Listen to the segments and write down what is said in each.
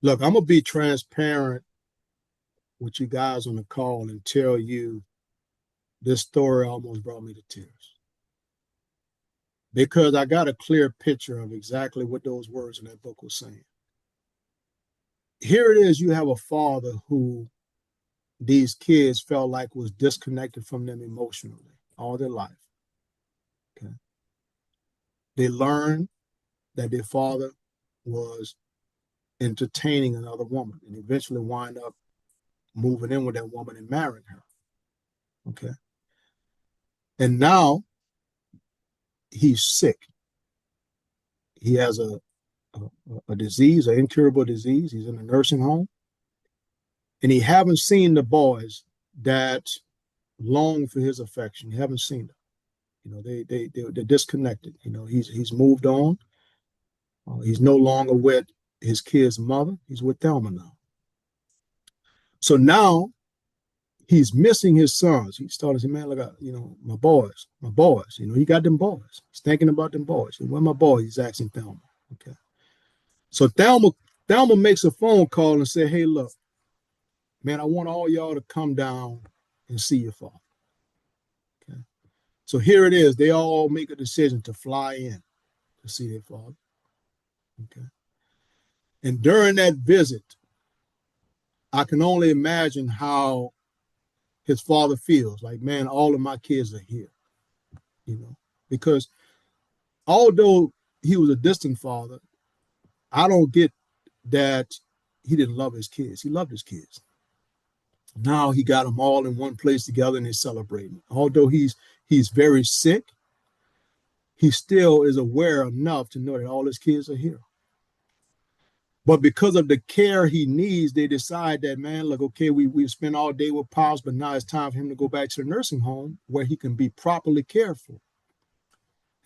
Look, I'm gonna be transparent with you guys on the call and tell you this story almost brought me to tears because I got a clear picture of exactly what those words in that book were saying. Here it is, you have a father who these kids felt like was disconnected from them emotionally all their life. Okay. They learned that their father was entertaining another woman and eventually wind up moving in with that woman and marrying her. Okay. And now he's sick. He has a disease, an incurable disease. He's in a nursing home. And he haven't seen the boys that long for his affection. He haven't seen them. They're disconnected. He's moved on. He's no longer with his kid's mother. He's with Thelma now. So now he's missing his sons. He started saying, man, look, my boys, my boys. He got them boys. He's thinking about them boys. Where my boys? He's asking Thelma. Okay. So Thelma makes a phone call and say, hey, look, man, I want all y'all to come down and see your father. Okay. So here it is. They all make a decision to fly in to see their father. Okay. And during that visit, I can only imagine how his father feels like, man, all of my kids are here, because although he was a distant father, I don't get that he didn't love his kids. He loved his kids. Now he got them all in one place together and they're celebrating. Although he's very sick, he still is aware enough to know that all his kids are here. But because of the care he needs, they decide that, man, look, okay, we've spent all day with Pops, but now it's time for him to go back to the nursing home where he can be properly cared for.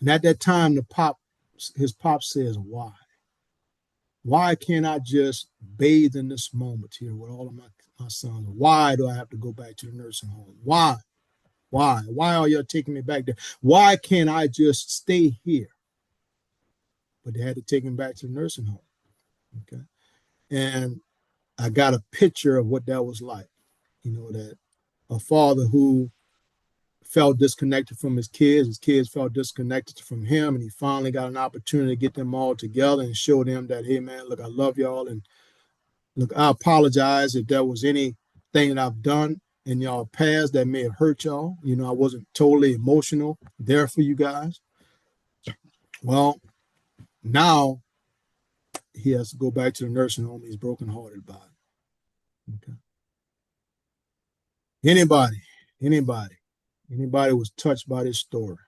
And at that time, his pop says, why? Why can't I just bathe in this moment here with all of my sons? Why do I have to go back to the nursing home? Why? Why? Why are y'all taking me back there? Why can't I just stay here? But they had to take him back to the nursing home. Okay. And I got a picture of what that was like. That a father who felt disconnected from his kids felt disconnected from him, and he finally got an opportunity to get them all together and show them that, hey, man, look, I love y'all, and look, I apologize if there was anything that I've done in y'all past that may have hurt y'all. I wasn't totally emotional there for you guys. Well, now he has to go back to the nursing home. He's brokenhearted about it. Okay. Anybody, anybody was touched by this story?